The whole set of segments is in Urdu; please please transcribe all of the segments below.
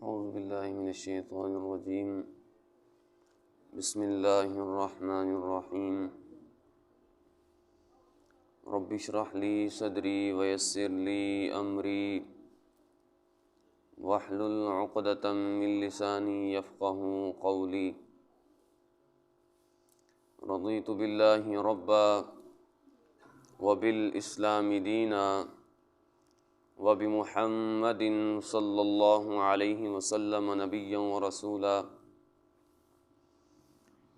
اعوذ باللہ من الشیطان الرجیم بسم اللہ الرحمن الرحیم رب اشرح لی صدری ویسر لی امری واحلل عقدۃ من لسانی یفقہوا قولی رضیت باللہ ربا وبالاسلام دینا وبمحمد صلی اللہ علیہ وسلم نبیا ورسولا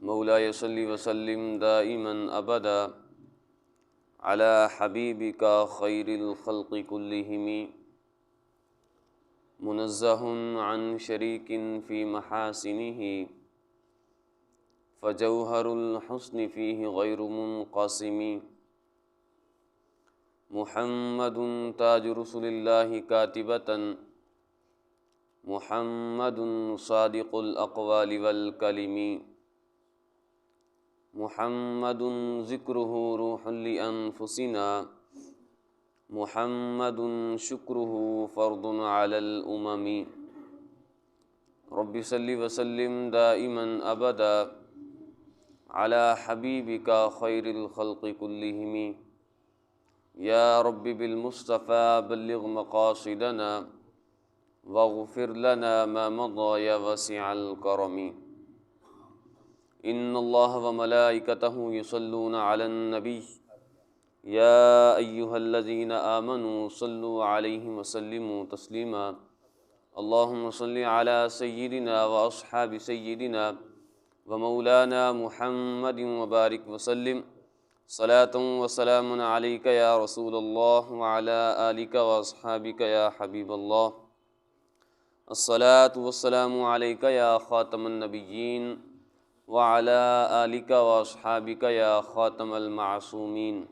مولاي صل وسلم دائما ابدا على حبیبک خیر الخلق كلهم منزہ عن شریک فی محاسنہ فجوہر الحسن فیہ غیر منقسم محمد تاج رسول اللہ کاتبۃ محمد صادق الاقوال والکلم محمد ذکرہ روح لانفسنا محمد شکرہ فرض علی الامم رب صل وسلم دائما ابدا علی حبیبک خیر الخلق کلہم یا رب بالمصطفى بلغ مقاصدنا واغفر لنا ما مضى یا واسع الکرم ان اللہ وملائکتہ یصلون علی النبی یا ایہا الذین آمنوا صلوا علیہ وسلموا تسلیما اللہم صل علی سیدنا واصحاب سیدنا ومولانا محمد وبارک وسلم صلاة وسلام علیک یا رسول اللہ وعلی آلک واصحابک یا حبیب اللہ الصلاة والسلام علیک یا خاتم النبیین وعلی آلک واصحابک یا خاتم المعصومین۔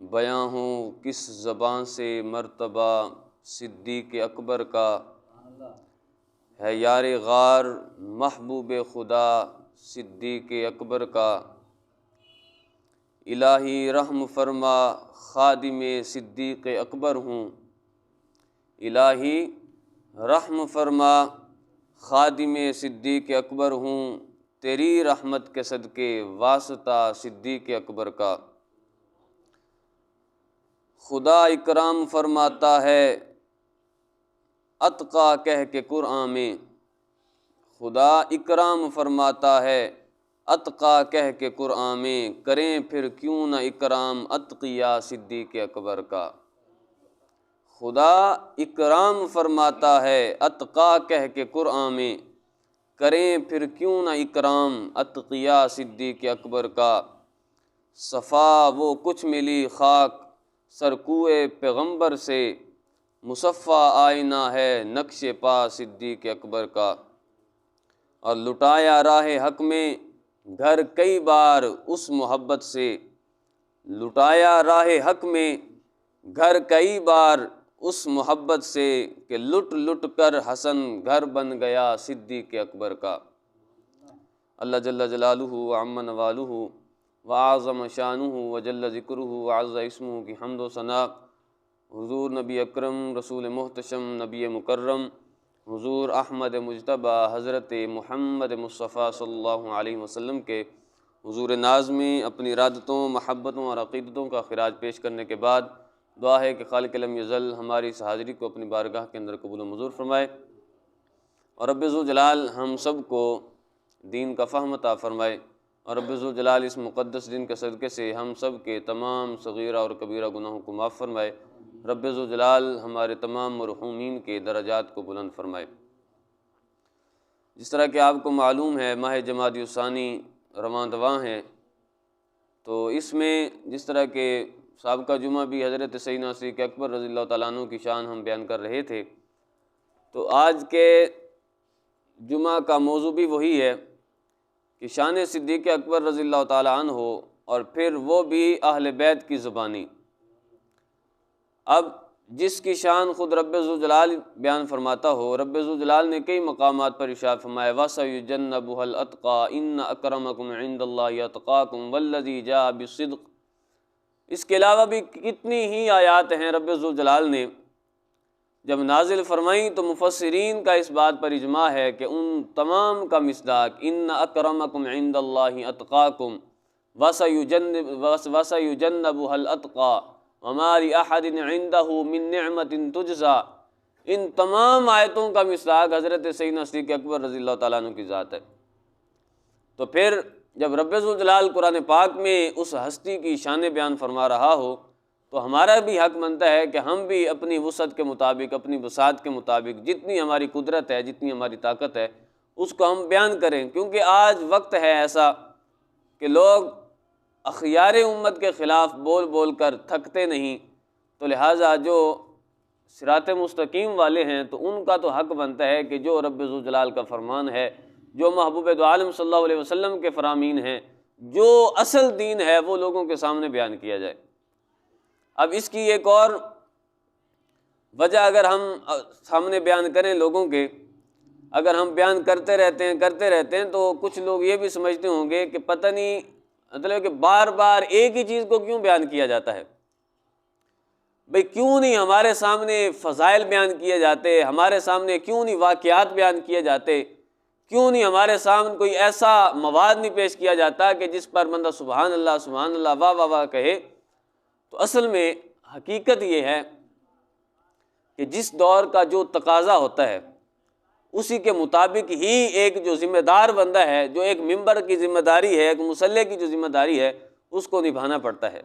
بیاں ہو کس زبان سے مرتبہ صدیق اکبر کا، ہے یار غار محبوب خدا صدیق اکبر کا، الہی رحم فرما خادم صدیق اکبر ہوں، الہی رحم فرما خادم صدیق اکبر ہوں، تیری رحمت کے صدقے واسطہ صدیق اکبر کا۔ خدا اکرام فرماتا ہے اتقا کہہ کے قرآن میں، خدا اکرام فرماتا ہے اتقا کہہ کے قرآن میں، کریں پھر کیوں نہ اکرام اتقیا صدیق اکبر کا۔ خدا اکرام فرماتا ہے اتقا کہہ کے قرآن میں، کریں پھر کیوں نہ اکرام اتقیا صدیق اکبر کا۔ صفا وہ کچھ ملی خاک سرکوئے پیغمبر سے، مصفا آئینہ ہے نقش پا صدیق اکبر کا۔ اور لٹایا راہ حق میں گھر کئی بار اس محبت سے، لٹایا راہ حق میں گھر کئی بار اس محبت سے، کہ لٹ لٹ کر حسن گھر بن گیا صدیق اکبر کا۔ اللہ جل جلالہ وعم نوالہ وعظم شانہ وجل ذکرہ وعز اسمہ کی حمد و ثنا حضور نبی اکرم رسول محتشم نبی مکرم حضور احمد مجتبی حضرت محمد مصطفیٰ صلی اللہ علیہ وسلم کے حضور ناز میں اپنی ارادتوں محبتوں اور عقیدتوں کا خراج پیش کرنے کے بعد دعا ہے کہ خالق لم یزل ہماری اس حاضری کو اپنی بارگاہ کے اندر قبول و منظور فرمائے، اور رب ذوالجلال ہم سب کو دین کا فہم عطا فرمائے، اور رب ذوالجلال اس مقدس دن کے صدقے سے ہم سب کے تمام صغیرہ اور کبیرہ گناہوں کو معاف فرمائے، رب ذوالجلال ہمارے تمام مرحومین کے درجات کو بلند فرمائے۔ جس طرح کہ آپ کو معلوم ہے ماہ جمادی الثانی رواں دواں ہے، تو اس میں جس طرح کہ سابقہ جمعہ بھی حضرت سیدنا صدیق اکبر رضی اللہ تعالیٰ عنہ کی شان ہم بیان کر رہے تھے، تو آج کے جمعہ کا موضوع بھی وہی ہے کہ شان صدیق اکبر رضی اللہ تعالیٰ عنہ ہو، اور پھر وہ بھی اہل بیت کی زبانی۔ اب جس کی شان خود رب ذوالجلال بیان فرماتا ہو، رب ذوالجلال نے کئی مقامات پر ارشاد فرمایا وَسَيُجَنَّبُهَا الْأَتْقَى إِنَّ أَكْرَمَكُمْ عِنْدَ اللَّهِ أَتْقَاكُمْ وَالَّذِي جَاءَ بِالصِّدْقِ۔ اس کے علاوہ بھی کتنی ہی آیات ہیں رب ذوالجلال نے جب نازل فرمائیں تو مفسرین کا اس بات پر اجماع ہے کہ ان تمام کا مصداق ان اکرمکم عند اللہ اتقاکم وسیجنبها الاتقى وما لأحد عنده من نعمت تجزا، ان تمام آیتوں کا مصداق حضرت سیدنا صدیق اکبر رضی اللہ تعالیٰ عنہ کی ذات ہے۔ تو پھر جب رب ذوالجلال قرآن پاک میں اس ہستی کی شان بیان فرما رہا ہو تو ہمارا بھی حق بنتا ہے کہ ہم بھی اپنی وسعت کے مطابق، اپنی وسعت کے مطابق جتنی ہماری قدرت ہے، جتنی ہماری طاقت ہے، اس کو ہم بیان کریں، کیونکہ آج وقت ہے ایسا کہ لوگ اخیار امت کے خلاف بول بول کر تھکتے نہیں، تو لہٰذا جو صراط مستقیم والے ہیں تو ان کا تو حق بنتا ہے کہ جو رب ذوالجلال کا فرمان ہے، جو محبوب دو عالم صلی اللہ علیہ وسلم کے فرامین ہیں، جو اصل دین ہے وہ لوگوں کے سامنے بیان کیا جائے۔ اب اس کی ایک اور وجہ اگر ہم سامنے بیان کریں لوگوں کے، اگر ہم بیان کرتے رہتے ہیں تو کچھ لوگ یہ بھی سمجھتے ہوں گے کہ پتہ نہیں، مطلب کہ بار بار ایک ہی چیز کو کیوں بیان کیا جاتا ہے، بھئی کیوں نہیں ہمارے سامنے فضائل بیان کیے جاتے، ہمارے سامنے کیوں نہیں واقعات بیان کیے جاتے، کیوں نہیں ہمارے سامنے کوئی ایسا مواد نہیں پیش کیا جاتا کہ جس پر بندہ سبحان اللہ واہ واہ واہ کہے۔ تو اصل میں حقیقت یہ ہے کہ جس دور کا جو تقاضا ہوتا ہے اسی کے مطابق ہی ایک جو ذمہ دار بندہ ہے، جو ایک ممبر کی ذمہ داری ہے، ایک مصلی کی جو ذمہ داری ہے، اس کو نبھانا پڑتا ہے۔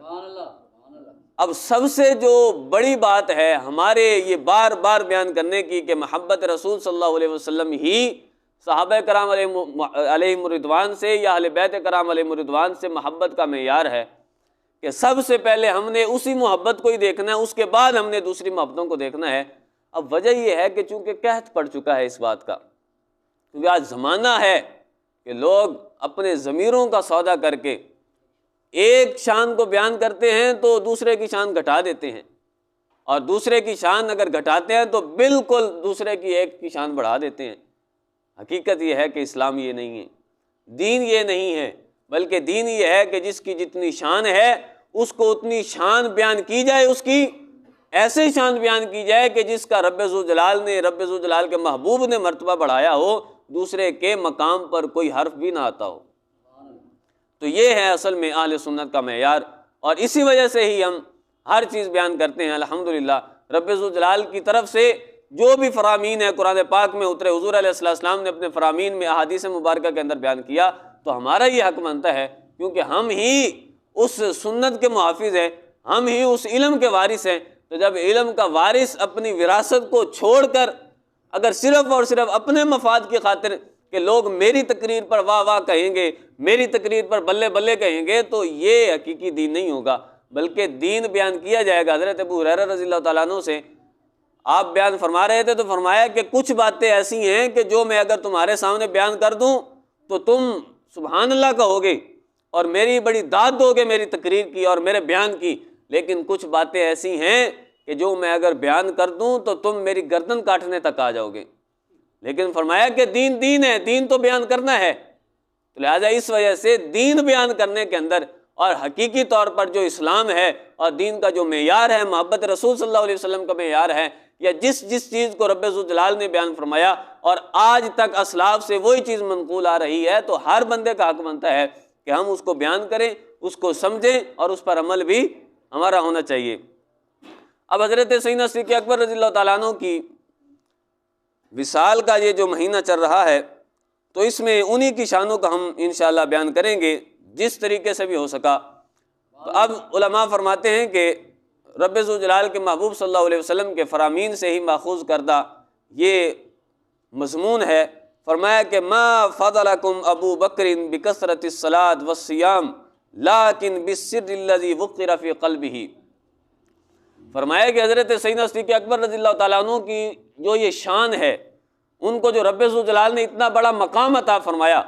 اب سب سے جو بڑی بات ہے ہمارے یہ بار بار بیان کرنے کی کہ محبت رسول صلی اللہ علیہ وسلم ہی صحابہ کرام علیہم الرضوان سے یا اہل بیت کرام علیہم الرضوان سے محبت کا معیار ہے کہ سب سے پہلے ہم نے اسی محبت کو ہی دیکھنا ہے، اس کے بعد ہم نے دوسری محبتوں کو دیکھنا ہے۔ اب وجہ یہ ہے کہ چونکہ قحط پڑ چکا ہے اس بات کا، کیونکہ آج زمانہ ہے کہ لوگ اپنے ضمیروں کا سودا کر کے ایک شان کو بیان کرتے ہیں تو دوسرے کی شان گھٹا دیتے ہیں، اور دوسرے کی شان اگر گھٹاتے ہیں تو بالکل دوسرے کی ایک کی شان بڑھا دیتے ہیں۔ حقیقت یہ ہے کہ اسلام یہ نہیں ہے، دین یہ نہیں ہے، بلکہ دین یہ ہے کہ جس کی جتنی شان ہے اس کو اتنی شان بیان کی جائے، اس کی ایسے شان بیان کی جائے کہ جس کا رب ذوالجلال کے محبوب نے مرتبہ بڑھایا ہو، دوسرے کے مقام پر کوئی حرف بھی نہ آتا ہو۔ تو یہ ہے اصل میں اہل سنت کا معیار، اور اسی وجہ سے ہی ہم ہر چیز بیان کرتے ہیں۔ الحمدللہ رب ذوالجلال کی طرف سے جو بھی فرامین ہے قرآن پاک میں اترے، حضور علیہ السلام نے اپنے فرامین میں احادیث مبارکہ کے اندر بیان کیا، تو ہمارا یہ حق بنتا ہے، کیونکہ ہم ہی اس سنت کے محافظ ہیں، ہم ہی اس علم کے وارث ہیں۔ تو جب علم کا وارث اپنی وراثت کو چھوڑ کر اگر صرف اور صرف اپنے مفاد کی خاطر کہ لوگ میری تقریر پر واہ واہ کہیں گے، میری تقریر پر بلے بلے کہیں گے، تو یہ حقیقی دین نہیں ہوگا، بلکہ دین بیان کیا جائے گا۔ حضرت ابو ہریرہ رضی اللہ تعالیٰ عنہ سے آپ بیان فرما رہے تھے تو فرمایا کہ کچھ باتیں ایسی ہیں کہ جو میں اگر تمہارے سامنے بیان کر دوں تو تم سبحان اللہ کہو گے اور میری بڑی داد دو گے میری تقریر کی اور میرے بیان کی، لیکن کچھ باتیں ایسی ہیں کہ جو میں اگر بیان کر دوں تو تم میری گردن کاٹنے تک آ جاؤ گے۔ لیکن فرمایا کہ دین ہے، دین تو بیان کرنا ہے، تو لہٰذا اس وجہ سے دین بیان کرنے کے اندر اور حقیقی طور پر جو اسلام ہے اور دین کا جو معیار ہے، محبت رسول صلی اللہ علیہ وسلم کا معیار ہے، یا جس چیز کو رب ذوالجلال نے بیان فرمایا اور آج تک اسلاف سے وہی چیز منقول آ رہی ہے، تو ہر بندے کا حق بنتا ہے کہ ہم اس کو بیان کریں، اس کو سمجھیں اور اس پر عمل بھی ہمارا ہونا چاہیے۔ اب حضرت سیدنا صدیق اکبر رضی اللہ تعالیٰ عنہ کی وصال کا یہ جو مہینہ چل رہا ہے، تو اس میں انہی کی شانوں کا ہم انشاءاللہ بیان کریں گے جس طریقے سے بھی ہو سکا۔ تو اب علماء فرماتے ہیں کہ رب ذوالجلال کے محبوب صلی اللہ علیہ وسلم کے فرامین سے ہی ماخوذ کردہ یہ مضمون ہے۔ فرمایا کہ ما فضلکم ابو بکر بکثرت الصلاۃ والصیام لیکن بالسر الذی وقر فی قلبہ۔ فرمایا کہ حضرت سیدنا صدیق اکبر رضی اللہ تعالیٰ عنہ کی جو یہ شان ہے، ان کو جو رب ذوالجلال نے اتنا بڑا مقام عطا فرمایا،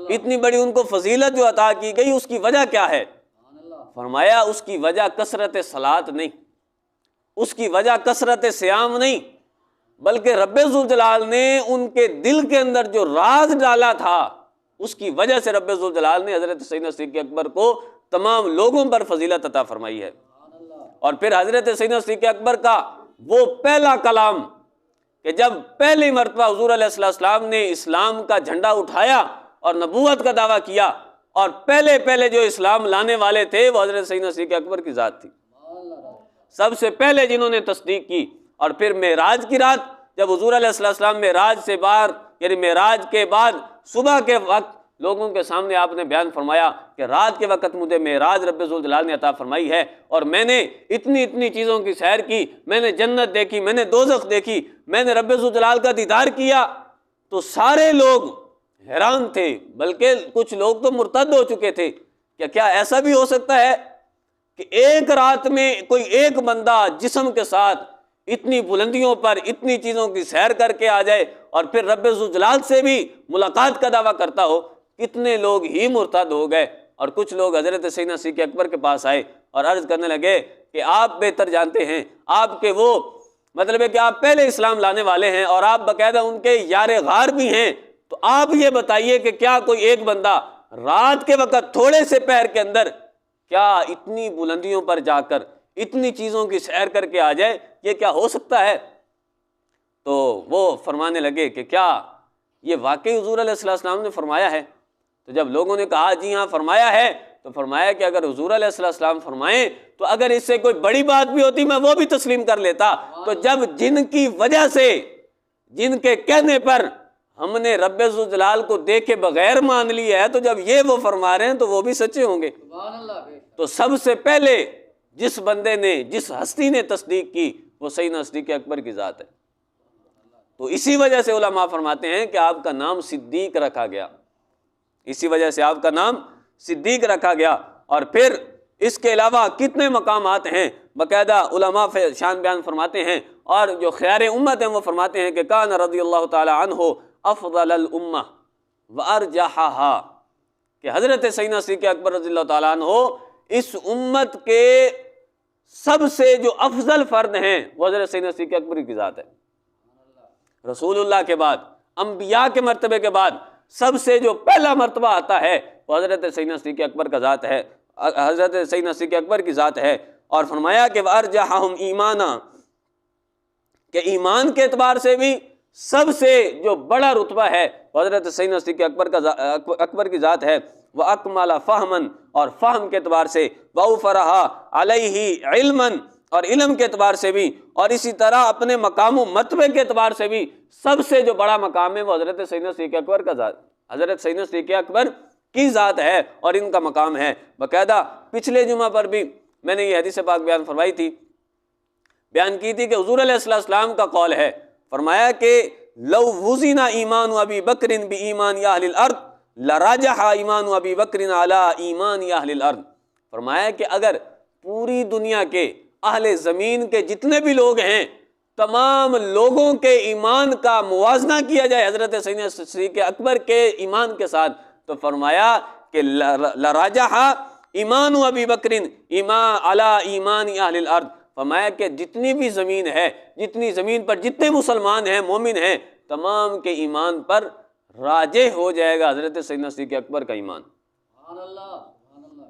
اتنی بڑی ان کو فضیلت جو عطا کی گئی، اس کی وجہ کیا ہے؟ فرمایا اس کی وجہ کثرت صلاۃ نہیں، اس کی وجہ کثرت صیام نہیں، بلکہ رب ذوالجلال نے ان کے دل کے اندر جو راز ڈالا تھا، اس کی وجہ سے رب ذوالجلال نے حضرت سیدنا صدیق اکبر کو تمام لوگوں پر فضیلت عطا فرمائی ہے۔ اور پھر حضرت سیدنا صدیق اکبر کا وہ پہلا کلام کہ جب پہلی مرتبہ حضور علیہ السلام نے اسلام کا جھنڈا اٹھایا اور نبوت کا دعویٰ کیا، اور پہلے جو اسلام لانے والے تھے وہ حضرت سیدنا صدیق اکبر کی ذات تھی، سب سے پہلے جنہوں نے تصدیق کی۔ اور پھر معراج کی رات جب حضور علیہ السلام معراج سے باہر، یعنی معراج کے بعد صبح کے وقت لوگوں کے سامنے آپ نے بیان فرمایا کہ رات کے وقت مجھے معراج رب ذوالجلال نے عطا فرمائی ہے، اور میں نے اتنی چیزوں کی سیر کی، میں نے جنت دیکھی، میں نے دوزخ دیکھی، میں نے رب ذوالجلال کا دیدار کیا۔ تو سارے لوگ حیران تھے، بلکہ کچھ لوگ تو مرتد ہو چکے تھے کہ کیا ایسا بھی ہو سکتا ہے کہ ایک رات میں کوئی ایک بندہ جسم کے ساتھ اتنی بلندیوں پر اتنی چیزوں کی سیر کر کے آ جائے اور پھر رب ذوالجلال سے بھی ملاقات کا دعویٰ کرتا ہو؟ کتنے لوگ ہی مرتد ہو گئے، اور کچھ لوگ حضرت سیدنا صدیق اکبر کے پاس آئے اور عرض کرنے لگے کہ آپ بہتر جانتے ہیں، آپ کے وہ مطلب ہے کہ آپ پہلے اسلام لانے والے ہیں اور آپ باقاعدہ ان کے یار غار بھی ہیں، تو آپ یہ بتائیے کہ کیا کوئی ایک بندہ رات کے وقت تھوڑے سے پہر کے اندر کیا اتنی بلندیوں پر جا کر اتنی چیزوں کی سیر کر کے آ جائے؟ یہ کیا ہو سکتا ہے؟ تو وہ فرمانے لگے کہ کیا یہ واقعی حضور علیہ السلام نے فرمایا ہے؟ تو جب لوگوں نے کہا جی ہاں فرمایا ہے، تو فرمایا کہ اگر حضور علیہ السلام فرمائیں تو اگر اس سے کوئی بڑی بات بھی ہوتی میں وہ بھی تسلیم کر لیتا۔ تو جب جن کی وجہ سے، جن کے کہنے پر ہم نے رب ذوالجلال کو دیکھے بغیر مان لیا ہے، تو جب یہ وہ فرما رہے ہیں تو وہ بھی سچے ہوں گے۔ تو سب سے پہلے جس بندے نے، جس ہستی نے تصدیق کی وہ سیدنا صدیق اکبر کی ذات ہے۔ تو اسی وجہ سے علماء فرماتے ہیں کہ آپ کا نام صدیق رکھا گیا، اسی وجہ سے آپ کا نام صدیق رکھا گیا۔ اور پھر اس کے علاوہ کتنے مقامات ہیں باقاعدہ علماء شان بیان فرماتے ہیں، اور جو خیار امت ہیں وہ فرماتے ہیں کہ کان رضی اللہ تعالی عنہ افضل الامہ وارجحہا، کہ حضرت سیدنا صدیق اکبر رضی اللہ تعالیٰ عنہ اس امت کے سب سے جو افضل فرد ہیں وہ حضرت سیدنا صدیق اکبر کی ذات ہے۔ رسول اللہ کے بعد، انبیاء کے مرتبے کے بعد سب سے جو پہلا مرتبہ آتا ہے وہ حضرت سیدنا صدیق اکبر کا ذات ہے، حضرت سیدنا صدیق اکبر کی ذات ہے۔ اور فرمایا کہ وارجحہم ایمانا، کہ ایمان کے اعتبار سے بھی سب سے جو بڑا رتبہ ہے وہ حضرت سیدنا صدیق اکبر کی ذات ہے۔ وَأَكْمَلَ فَهْمًا، اور فہم کے اعتبار سے، وَأَوْفَرَهَا عَلَيْهِ عِلْمًا، اور علم کے اعتبار سے بھی، اور اسی طرح اپنے مقام و مرتبے کے اعتبار سے بھی سب سے جو بڑا مقام ہے وہ حضرت سیدنا صدیق اکبر کا ذات، حضرت سیدنا صدیق اکبر کی ذات ہے اور ان کا مقام ہے۔ باقاعدہ پچھلے جمعہ پر بھی میں نے یہ حدیث پاک بیان کی تھی کہ حضور علیہ السلام کا قول ہے، فرمایا کہ لو وزن ایمان ابی بکر بایمان اہل الارض لراجح ایمان ابی بکر علی ایمان اہل الارض۔ فرمایا کہ اگر پوری دنیا کے اہل زمین کے جتنے بھی لوگ ہیں، تمام لوگوں کے ایمان کا موازنہ کیا جائے حضرت سیدنا صدیق اکبر کے ایمان کے ساتھ، تو فرمایا کہ لراجح ایمان ابی بکر ایمان علی ایمان اہل الارض۔ فرمایا کہ جتنی بھی زمین ہے، جتنی زمین پر جتنے مسلمان ہیں، مومن ہیں، تمام کے ایمان پر راجح ہو جائے گا حضرت سیدنا صدیق اکبر کا ایمان۔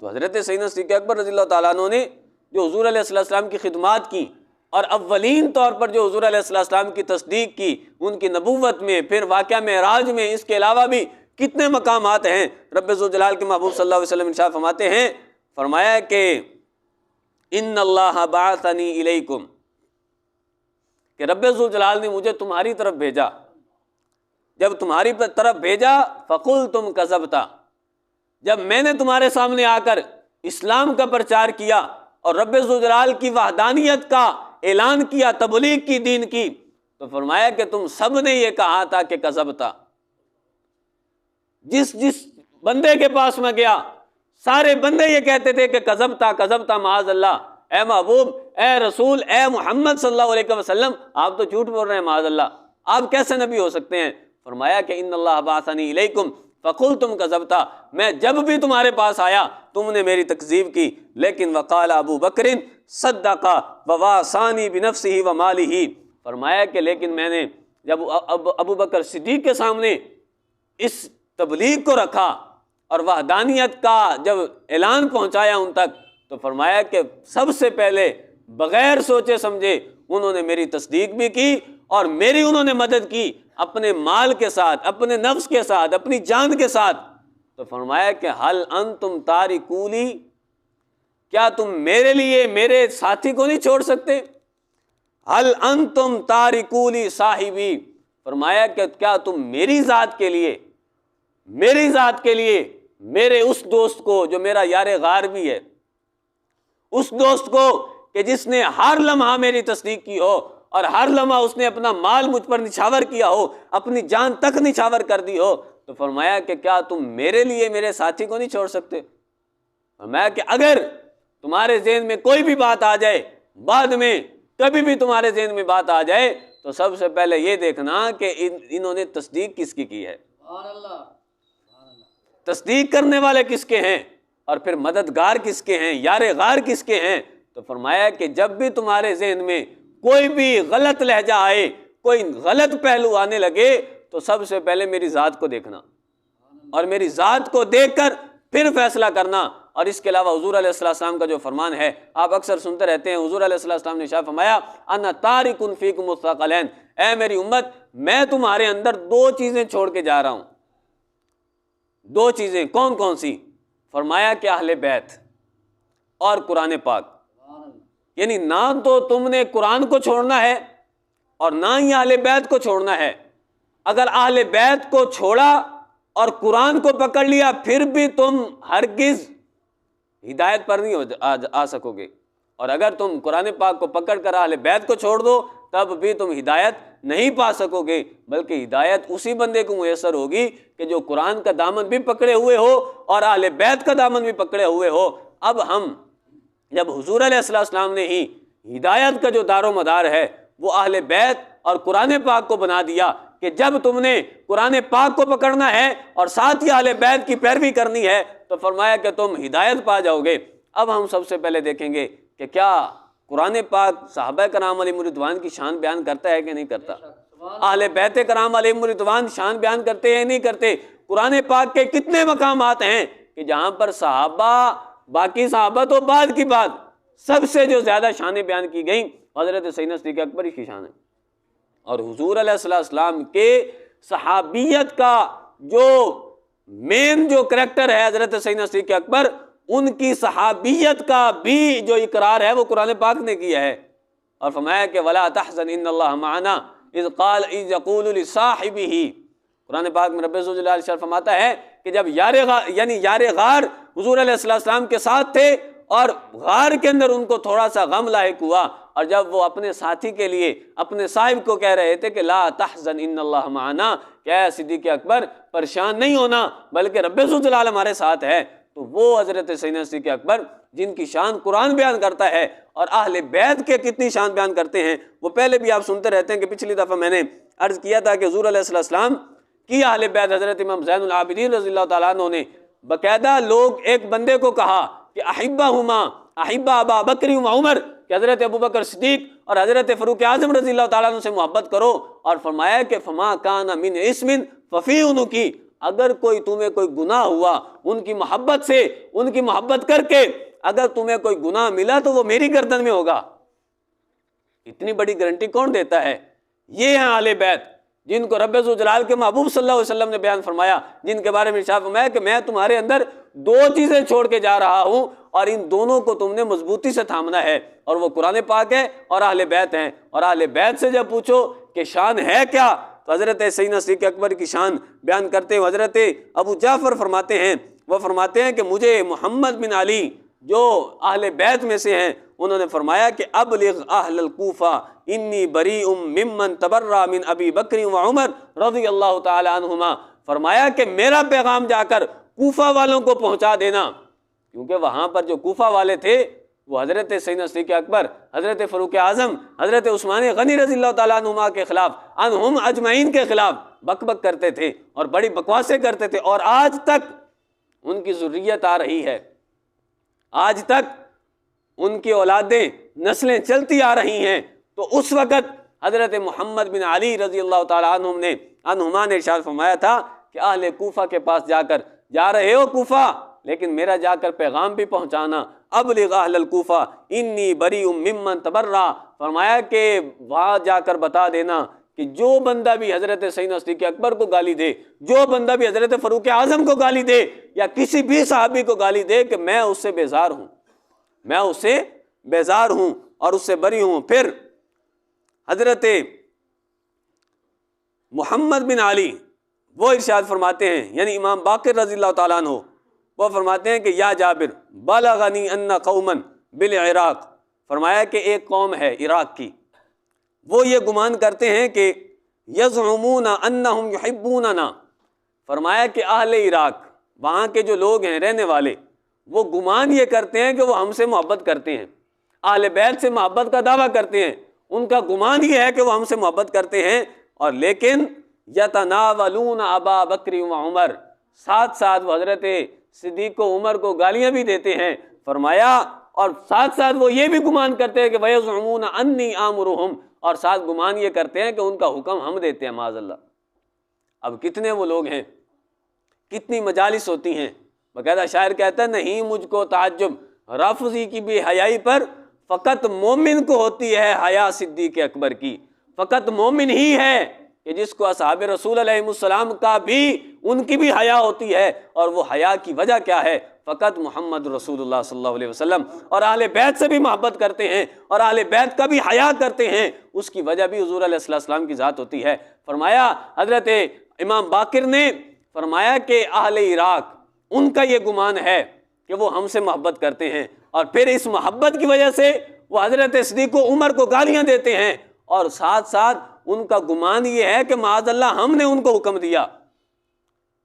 تو حضرت سیدنا صدیق اکبر رضی اللہ تعالیٰ عنہ نے جو حضور علیہ السلام کی خدمات کی، اور اولین طور پر جو حضور علیہ السلام کی تصدیق کی ان کی نبوت میں، پھر واقعہ معراج میں، اس کے علاوہ بھی کتنے مقامات ہیں۔ رب ذوالجلال کے محبوب صلی اللہ علیہ وسلم ارشاد فرماتے ہیں، فرمایا کہ ان اللہ بعثنی الیکم، کہ رب ذوالجلال نے مجھے تمہاری طرف بھیجا، جب تمہاری طرف بھیجا فقلتم کذبتا، جب میں نے تمہارے سامنے آ کر اسلام کا پرچار کیا اور رب ذوالجلال کی وحدانیت کا اعلان کیا، تبلیغ کی، دین کی، تو فرمایا کہ تم سب نے یہ کہا تھا کہ کذبتا۔ جس بندے کے پاس میں گیا سارے بندے یہ کہتے تھے کہ کذبتا کذبتا، معاذ اللہ، اے محبوب، اے رسول، اے محمد صلی اللہ علیہ وسلم، آپ تو جھوٹ بول رہے ہیں، معاذ اللہ، آپ کیسے نبی ہو سکتے ہیں؟ فرمایا کہ ان اللہ بعثنی الیکم فقلتم کذبتا، میں جب بھی تمہارے پاس آیا تم نے میری تکذیب کی، لیکن وقال ابو بکر صدق وواصانی بنفسہ ومالہ، فرمایا کہ لیکن میں نے جب ابو بکر صدیق کے سامنے اس تبلیغ کو رکھا اور وحدانیت کا جب اعلان پہنچایا ان تک، تو فرمایا کہ سب سے پہلے بغیر سوچے سمجھے انہوں نے میری تصدیق بھی کی اور میری انہوں نے مدد کی اپنے مال کے ساتھ، اپنے نفس کے ساتھ، اپنی جان کے ساتھ، تو فرمایا کہ حل انتم تارکولی، کیا تم میرے لیے میرے ساتھی کو نہیں چھوڑ سکتے؟ حل انتم تارکولی صاحبی، فرمایا کہ کیا تم میری ذات کے لیے، میری ذات کے لیے میرے اس دوست کو جو میرا یار غار بھی ہے، اس دوست کو کہ جس نے ہر لمحہ میری تصدیق کی ہو اور ہر لمحہ اس نے اپنا مال مجھ پر نچھاور کیا ہو، اپنی جان تک نچھاور کر دی ہو، تو فرمایا کہ کیا تم میرے لیے میرے ساتھی کو نہیں چھوڑ سکتے؟ فرمایا کہ اگر تمہارے ذہن میں کوئی بھی بات آ جائے، بعد میں کبھی بھی تمہارے ذہن میں بات آ جائے، تو سب سے پہلے یہ دیکھنا کہ انہوں نے تصدیق کس کی ہے، تصدیق کرنے والے کس کے ہیں، اور پھر مددگار کس کے ہیں، یار غار کس کے ہیں۔ تو فرمایا کہ جب بھی تمہارے ذہن میں کوئی بھی غلط لہجہ آئے، کوئی غلط پہلو آنے لگے، تو سب سے پہلے میری ذات کو دیکھنا، اور میری ذات کو دیکھ کر پھر فیصلہ کرنا۔ اور اس کے علاوہ حضور علیہ السلام کا جو فرمان ہے، آپ اکثر سنتے رہتے ہیں، حضور علیہ السلام نے ارشاد فرمایا انا تارک فیکم الثقلین، اے میری امت، میں تمہارے اندر دو چیزیں چھوڑ کے جا رہا ہوں۔ دو چیزیں کون کون سی؟ فرمایا کہ اہل بیت اور قرآن پاک، یعنی نہ تو تم نے قرآن کو چھوڑنا ہے اور نہ ہی اہل بیت کو چھوڑنا ہے۔ اگر اہل بیت کو چھوڑا اور قرآن کو پکڑ لیا، پھر بھی تم ہرگز ہدایت پر نہیں آ سکو گے، اور اگر تم قرآن پاک کو پکڑ کر اہل بیت کو چھوڑ دو، تب بھی تم ہدایت نہیں پا سکو گے، بلکہ ہدایت اسی بندے کو میسر ہوگی کہ جو قرآن کا دامن بھی پکڑے ہوئے ہو اور اہل بیت کا دامن بھی پکڑے ہوئے ہو۔ اب ہم جب حضور علیہ السلام نے ہی ہدایت کا جو دار و مدار ہے وہ اہل بیت اور قرآن پاک کو بنا دیا کہ جب تم نے قرآن پاک کو پکڑنا ہے اور ساتھ ہی اہل بیت کی پیروی کرنی ہے، تو فرمایا کہ تم ہدایت پا جاؤ گے۔ اب ہم سب سے پہلے دیکھیں گے کہ کیا قرآن پاک صحابہ کرام علیہم رضوان کی شان بیان کرتا ہے کہ نہیں کرتا؟ اہل بیت کرام علیہم رضوان شان بیان کرتے ہیں نہیں کرتے؟ قرآن پاک کے کتنے مقامات ہیں کہ جہاں پر صحابہ، باقی صحابہ تو بعد کی بات، سب سے جو زیادہ شانیں بیان کی گئیں حضرت سیدنا صدیق اکبر کی شان ہے۔ اور حضور علیہ السلام کے صحابیت کا جو مین جو کریکٹر ہے حضرت سیدنا صدیق اکبر، ان کی صحابیت کا بھی جو اقرار ہے وہ قرآن پاک نے کیا ہے، اور فرمایا کہ وَلَا تَحْزَنْ إِنَّ اللَّهَ مَعَنَا إِذْ يَقُولُ لِصَاحِبِهِ۔ قرآن پاک میں رب ذوالجلال ارشاد فرماتا ہے کہ جب یار غار حضور علیہ السلام کے ساتھ تھے اور غار کے اندر ان کو تھوڑا سا غم لاحق ہوا، اور جب وہ اپنے ساتھی کے لیے اپنے صاحب کو کہہ رہے تھے کہ لا تحزن ان اللہ معنا، کہ اے صدیق اکبر پریشان نہیں ہونا بلکہ رب ذوالجلال ہمارے ساتھ ہے، تو وہ حضرت سیدنا صدیق اکبر جن کی شان قرآن بیان کرتا ہے اور اہل بیت کے کتنی شان بیان کرتے ہیں، وہ پہلے بھی آپ سنتے رہتے ہیں کہ پچھلی دفعہ میں نے عرض کیا تھا کہ حضور علیہ السلام کی اہل بیت حضرت امام زین العابدین رضی اللہ تعالیٰ عنہ نے باقاعدہ لوگ ایک بندے کو کہا کہ احبہما احبہ ابا بکر و عمر، کہ حضرت ابو بکر صدیق اور حضرت فاروق اعظم رضی اللہ تعالیٰ عنہ سے محبت کرو، اور فرمایا کہ فما کان من اسم ففی انکی، اگر کوئی تمہیں کوئی گناہ ہوا ان کی محبت سے، ان کی محبت کر کے اگر تمہیں کوئی گناہ ملا تو وہ میری گردن میں ہوگا۔ اتنی بڑی گارنٹی کون دیتا ہے؟ یہ ہیں اہل بیت جن کو رب ذوالجلال کے محبوب صلی اللہ علیہ وسلم نے بیان فرمایا، جن کے بارے میں ارشاد فرمایا کہ میں تمہارے اندر دو چیزیں چھوڑ کے جا رہا ہوں اور ان دونوں کو تم نے مضبوطی سے تھامنا ہے، اور وہ قرآن پاک ہے اور اہل بیت ہیں۔ اور اہل بیت سے جب پوچھو کہ شان ہے کیا، تو حضرت سیدنا صدیق اکبر کی شان بیان کرتے ہوئے حضرت ابو جعفر فرماتے ہیں، وہ فرماتے ہیں کہ مجھے محمد بن علی جو اہل بیت میں سے ہیں، انہوں نے فرمایا کہ ابلغ اہل الکوفہ انی بریء ممن تبرأ من ابی بکر و عمر رضی اللہ تعالی عنہما، فرمایا کہ میرا پیغام جا کر کوفہ والوں کو پہنچا دینا، کیونکہ وہاں پر جو کوفہ والے تھے وہ حضرت سیدنا صدیق اکبر، حضرت فاروق اعظم، حضرت عثمان غنی رضی اللہ تعالیٰ عنہما کے خلاف، عنہم اجمعین کے خلاف بک بک کرتے تھے اور بڑی بکواسیں کرتے تھے، اور آج تک ان کی ذریت آ رہی ہے، آج تک ان کی اولادیں نسلیں چلتی آ رہی ہیں۔ تو اس وقت حضرت محمد بن علی رضی اللہ تعالیٰ عنہما نے ارشاد فرمایا تھا کہ اہل کوفہ کے پاس جا رہے ہو کوفہ، لیکن میرا جا کر پیغام بھی پہنچانا، ابلغ اہل الکوفہ انی بریء ممن تبرأ، فرمایا کہ وہاں جا کر بتا دینا کہ جو بندہ بھی حضرت سیدنا صدیق اکبر کو گالی دے، جو بندہ بھی حضرت فاروق اعظم کو گالی دے یا کسی بھی صحابی کو گالی دے کہ میں اس سے بیزار ہوں، میں اس سے بیزار ہوں اور اس سے بری ہوں۔ پھر حضرت محمد بن علی وہ ارشاد فرماتے ہیں، یعنی امام باقر رضی اللہ تعالیٰ عنہ، وہ فرماتے ہیں کہ یا جابر بلغنی ان قوما بالعراق، فرمایا کہ ایک قوم ہے عراق کی، وہ یہ گمان کرتے ہیں کہ یزعمون انہم یحبوننا، فرمایا کہ اہل عراق، وہاں کے جو لوگ ہیں رہنے والے، وہ گمان یہ کرتے ہیں کہ وہ ہم سے محبت کرتے ہیں، اہل بیت سے محبت کا دعویٰ کرتے ہیں، ان کا گمان یہ ہے کہ وہ ہم سے محبت کرتے ہیں، اور لیکن یتناولون ابا بکر و عمر، ساتھ ساتھ وہ حضرت صدیق و عمر کو گالیاں بھی دیتے ہیں، فرمایا اور ساتھ ساتھ وہ یہ بھی گمان کرتے ہیں کہ وَيَزْعُمُونَ أَنِّي آمُرُهُمْ، اور ساتھ گمان یہ کرتے ہیں کہ ان کا حکم ہم دیتے ہیں معاذ اللہ۔ اب کتنے وہ لوگ ہیں، کتنی مجالس ہوتی ہیں، باقاعدہ شاعر کہتا ہے نہیں مجھ کو تعجب رافضی کی بھی حیائی پر، فقط مومن کو ہوتی ہے حیا صدیق اکبر کی، فقط مومن ہی ہے کہ جس کو اصحاب رسول علیہ السلام کا بھی ان کی بھی حیا ہوتی ہے، اور وہ حیا کی وجہ کیا ہے؟ فقط محمد رسول اللہ صلی اللہ علیہ وسلم اور اہل بیت سے بھی محبت کرتے ہیں اور اہل بیت کا بھی حیا کرتے ہیں، اس کی وجہ بھی حضور علیہ السلام کی ذات ہوتی ہے۔ فرمایا حضرت امام باقر نے فرمایا کہ اہل عراق ان کا یہ گمان ہے کہ وہ ہم سے محبت کرتے ہیں، اور پھر اس محبت کی وجہ سے وہ حضرت صدیق و عمر کو گالیاں دیتے ہیں، اور ساتھ ساتھ ان کا گمان یہ ہے کہ معاذ اللہ ہم نے ان کو حکم دیا۔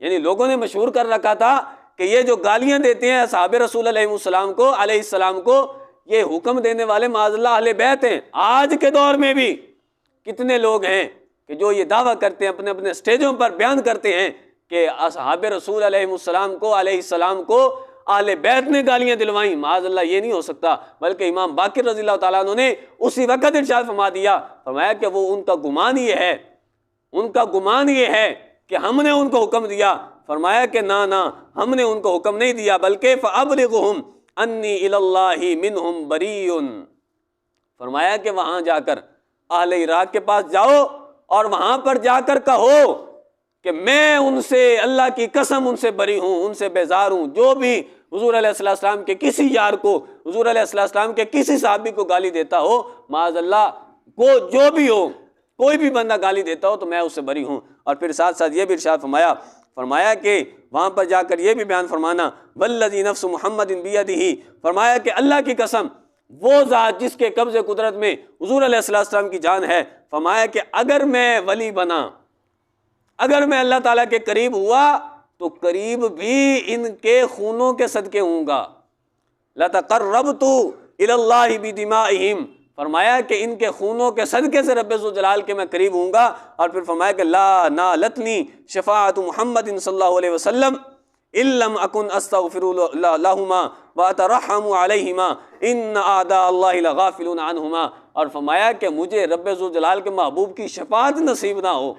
یعنی لوگوں نے مشہور کر رکھا تھا کہ یہ جو گالیاں دیتے ہیں اصحاب رسول علیہ السلام کو یہ حکم دینے والے معاذ اللہ اہل بیت ہیں۔ آج کے دور میں بھی کتنے لوگ ہیں کہ جو یہ دعویٰ کرتے ہیں، اپنے اپنے سٹیجوں پر بیان کرتے ہیں کہ اصحاب رسول علیہ السلام کو اہل بیت نے گالیاں دلوائیں۔ معاذ اللہ یہ نہیں ہو سکتا، بلکہ امام باقر رضی اللہ تعالیٰ عنہ نے اسی وقت ارشاد فرما دیا، فرمایا کہ وہ ان کا گمان یہ ہے، ان کا گمان یہ ہے کہ ہم نے ان کو حکم دیا۔ فرمایا کہ نہ ہم نے ان کو حکم نہیں دیا، بلکہ فَأَبْلِغُهُمْ أَنِّي إِلَى اللَّهِ مِنْهُمْ بَرِيٌّ، فرمایا کہ وہاں جا کر اہل عراق کے پاس جاؤ اور وہاں پر جا کر کہو کہ میں ان سے اللہ کی قسم ان سے بری ہوں، ان سے بیزار ہوں۔ جو بھی حضور علیہ السلام کے کسی یار کو، حضور علیہ السلام کے کسی صحابی کو گالی دیتا ہو، معاذ اللہ کو جو بھی ہو، کوئی بھی بندہ گالی دیتا ہو تو میں اس سے بری ہوں۔ اور پھر ساتھ ساتھ یہ بھی ارشاد فرمایا کہ وہاں پر جا کر یہ بھی بیان فرمانا والذی نفس محمد بیدہ، فرمایا کہ اللہ کی قسم وہ ذات جس کے قبض قدرت میں حضور علیہ السلام کی جان ہے، فرمایا کہ اگر میں ولی بنا، اگر میں اللہ تعالیٰ کے قریب ہوا تو قریب بھی ان کے خونوں کے صدقے ہوں گا۔ لَتَقَرَّبْتُ إِلَى اللَّهِ بِدِمَائِهِمْ، فرمایا کہ ان کے خونوں کے صدقے سے رب ذوالجلال کے میں قریب ہوں گا۔ اور پھر فرمایا کہ لا نالتنی شفاعت محمد صلی اللہ علیہ وسلم ان لم اکن استغفر لہما واترحم علیہما ان اعداء اللہ لغافلون عنہما، اور فرمایا کہ مجھے رب ذوالجلال کے محبوب کی شفاعت نصیب نہ ہو،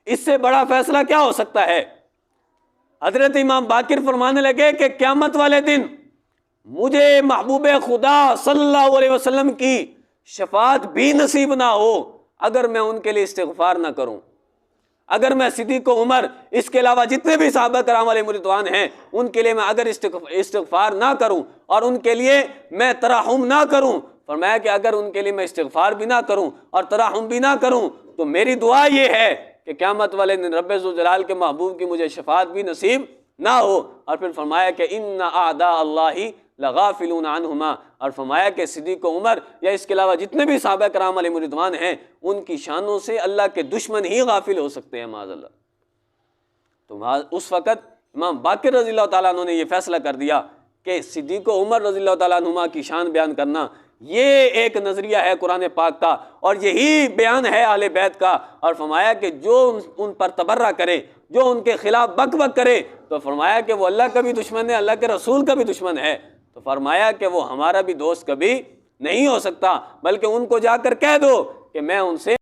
اس سے بڑا فیصلہ کیا ہو سکتا ہے؟ حضرت امام باقر فرمانے لگے کہ قیامت والے دن مجھے محبوب خدا صلی اللہ علیہ وسلم کی شفاعت بھی نصیب نہ ہو اگر میں ان کے لیے استغفار نہ کروں، اگر میں صدیق و عمر اس کے علاوہ جتنے بھی صحابہ کرام علیہ رضوان ہیں ان کے لیے میں اگر استغفار نہ کروں اور ان کے لیے میں ترحم نہ کروں، فرمایا کہ اگر ان کے لیے میں استغفار بھی نہ کروں اور ترحم بھی نہ کروں تو میری دعا یہ ہے کہ قیامت والے دن رب ذوالجلال کے محبوب کی مجھے شفاعت بھی نصیب نہ ہو۔ اور پھر فرمایا کہ ان اعداء اللہ لغافلون عنہما، اور فرمایا کہ صدیق و عمر یا اس کے علاوہ جتنے بھی صحابہ کرام علیہ رضوان ہیں ان کی شانوں سے اللہ کے دشمن ہی غافل ہو سکتے ہیں معاذ اللہ۔ تو اس وقت امام باقر رضی اللہ تعالیٰ عنہ نے یہ فیصلہ کر دیا کہ صدیق و عمر رضی اللہ تعالیٰ عنہما کی شان بیان کرنا یہ ایک نظریہ ہے قرآن پاک کا اور یہی بیان ہے اہل بیت کا۔ اور فرمایا کہ جو ان پر تبرہ کرے، جو ان کے خلاف بک بک کرے، تو فرمایا کہ وہ اللہ کا بھی دشمن ہے، اللہ کے رسول کا بھی دشمن ہے، تو فرمایا کہ وہ ہمارا بھی دوست کبھی نہیں ہو سکتا، بلکہ ان کو جا کر کہہ دو کہ میں ان سے